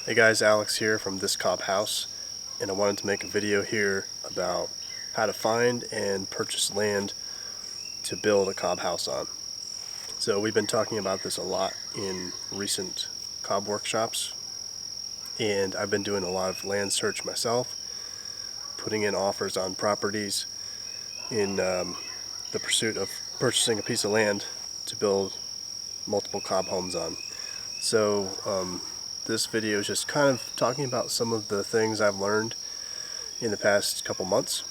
Hey guys, Alex here from This Cob House, and I wanted to make a video here about how to find and purchase land to build a cob house on. So we've been talking about this a lot in recent cob workshops, and I've been doing a lot of land search myself, putting in offers on properties in the pursuit of purchasing a piece of land to build multiple cob homes on. So this video is just kind of talking about some of the things I've learned in the past couple months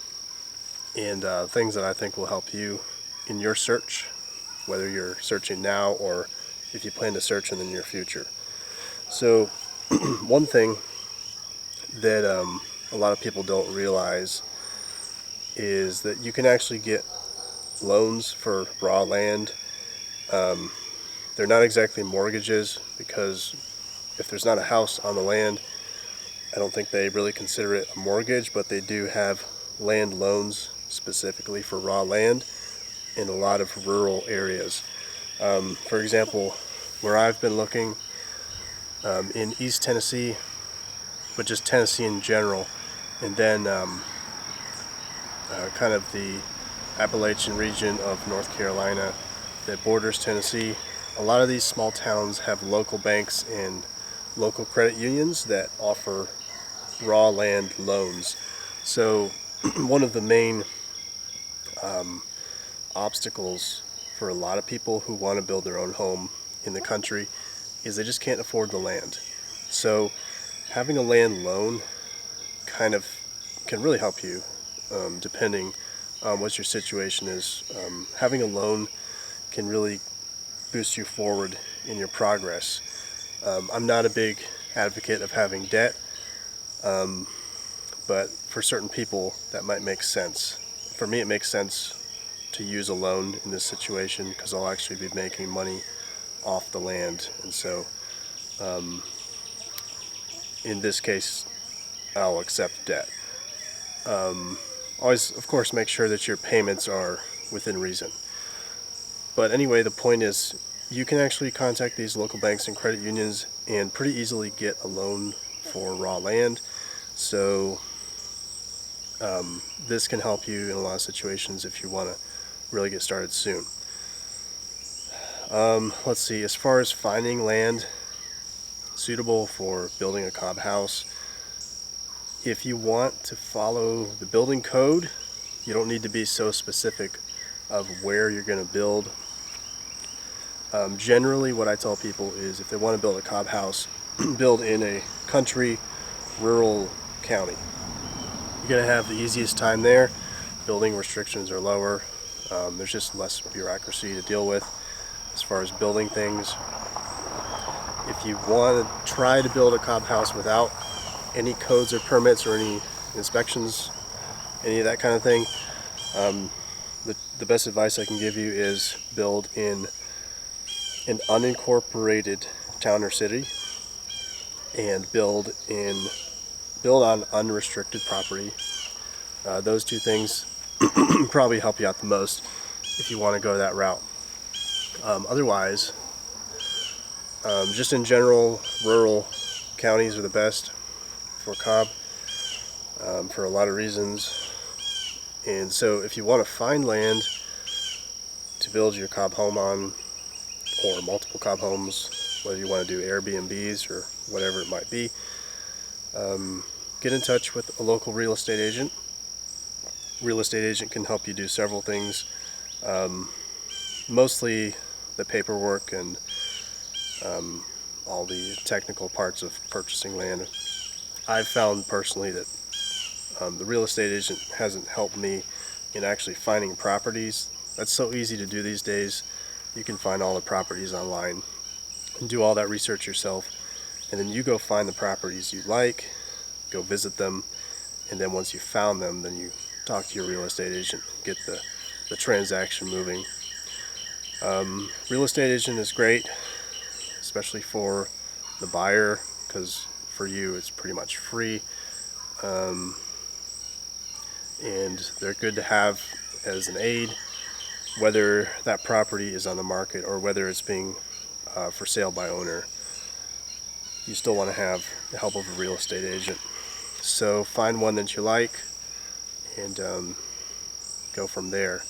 and things that I think will help you in your search, whether you're searching now or if you plan to search in the near future. So one thing that a lot of people don't realize is that you can actually get loans for raw land. They're not exactly mortgages, because if there's not a house on the land, I don't think they really consider it a mortgage, but they do have land loans specifically for raw land in a lot of rural areas. For example, where I've been looking in East Tennessee, but just Tennessee in general, and then kind of the Appalachian region of North Carolina that borders Tennessee, a lot of these small towns have local banks and local credit unions that offer raw land loans. So one of the main obstacles for a lot of people who want to build their own home in the country is they just can't afford the land. So having a land loan kind of can really help you, depending on what your situation is. Having a loan can really boost you forward in your progress. I'm not a big advocate of having debt, but for certain people that might make sense. For me, it makes sense to use a loan in this situation because I'll actually be making money off the land, and so in this case I'll accept debt. Always, of course, make sure that your payments are within reason. But anyway, the point is, you can actually contact these local banks and credit unions and pretty easily get a loan for raw land. So this can help you in a lot of situations if you want to really get started soon. Let's see, as far as finding land suitable for building a cob house, if you want to follow the building code, you don't need to be so specific of where you're going to build. Generally, what I tell people is if they want to build a cob house, build in a country, rural county. You're going to have the easiest time there. Building restrictions are lower. There's just less bureaucracy to deal with as far as building things. If you want to try to build a cob house without any codes or permits or any inspections, any of that kind of thing, the best advice I can give you is build in an unincorporated town or city, and build on unrestricted property. Those two things probably help you out the most if you want to go that route. Otherwise, just in general, rural counties are the best for cob for a lot of reasons. And so if you want to find land to build your cob home on, or multiple cob homes, whether you want to do Airbnbs or whatever it might be, get in touch with a local real estate agent. Real estate agent can help you do several things, mostly the paperwork and all the technical parts of purchasing land. I've found personally that the real estate agent hasn't helped me in actually finding properties. That's so easy to do these days. You can find all the properties online and do all that research yourself, and then you go find the properties you like, go visit them, and then once you've found them, then you talk to your real estate agent, get the transaction moving. Real estate agent is great, especially for the buyer, because for you it's pretty much free, and they're good to have as an aid, whether that property is on the market or whether it's being for sale by owner. you still want to have the help of a real estate agent. So find one that you like and go from there.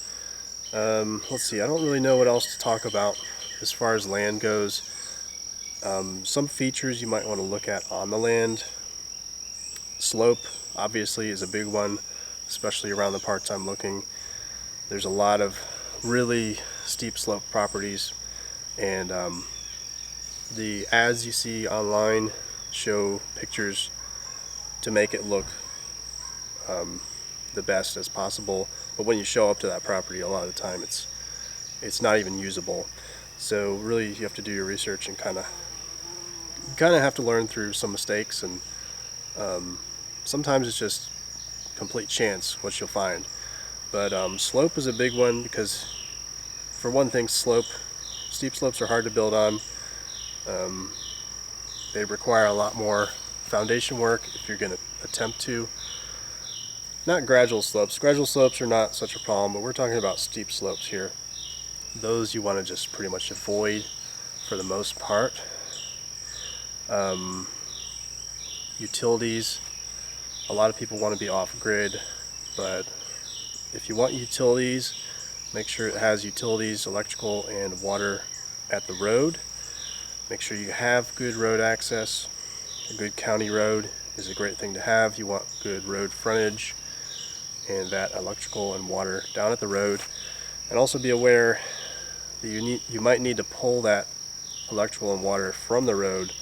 Let's see, I don't really know what else to talk about as far as land goes. Some features you might want to look at on the land. Slope obviously is a big one, especially around the parts I'm looking. There's a lot of really steep slope properties, and the ads you see online show pictures to make it look the best as possible, but when you show up to that property, a lot of the time it's not even usable. So really you have to do your research and kind of have to learn through some mistakes, and sometimes it's just complete chance what you'll find. But slope is a big one because, for one thing, steep slopes are hard to build on. They require a lot more foundation work if you're going to attempt to. Not gradual slopes. Gradual slopes are not such a problem, but we're talking about steep slopes here. Those you want to just pretty much avoid for the most part. Utilities. A lot of people want to be off-grid, but if you want utilities, make sure it has utilities, electrical and water at the road. Make sure you have good road access. A good county road is a great thing to have. You want good road frontage and that electrical and water down at the road. And also be aware that you might need to pull that electrical and water from the road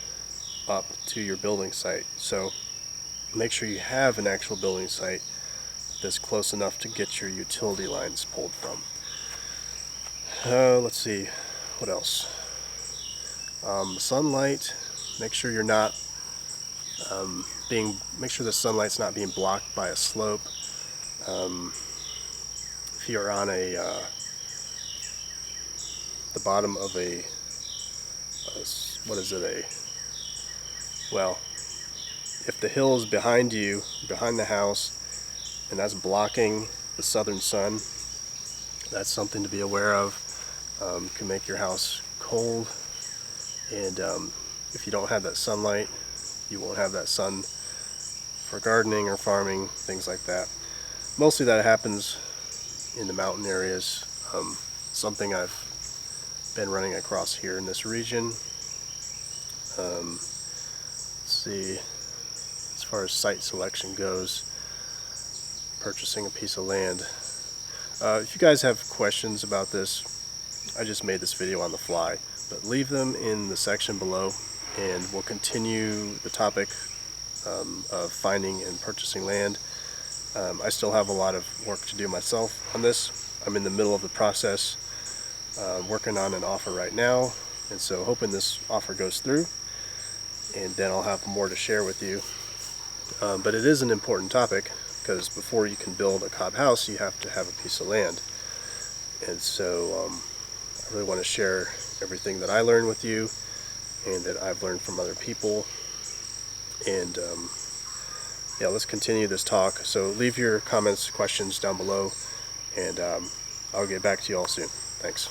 up to your building site. So make sure you have an actual building site that's close enough to get your utility lines pulled from. Let's see, what else? Sunlight. Make sure you're not make sure the sunlight's not being blocked by a slope. If you're on the bottom of if the hill is behind you, behind the house, and that's blocking the southern sun, that's something to be aware of. Can make your house cold, and if you don't have that sunlight, you won't have that sun for gardening or farming, things like that. Mostly that happens in the mountain areas. Something I've been running across here in this region. Let's see, as far as site selection goes, purchasing a piece of land. If you guys have questions about this, I just made this video on the fly, but leave them in the section below and we'll continue the topic of finding and purchasing land. I still have a lot of work to do myself on this. I'm in the middle of the process, working on an offer right now, and so hoping this offer goes through, and then I'll have more to share with you. But it is an important topic, because before you can build a cob house, you have to have a piece of land. And so I really want to share everything that I learned with you and that I've learned from other people. And yeah, let's continue this talk. So leave your comments, questions down below, and I'll get back to you all soon. Thanks.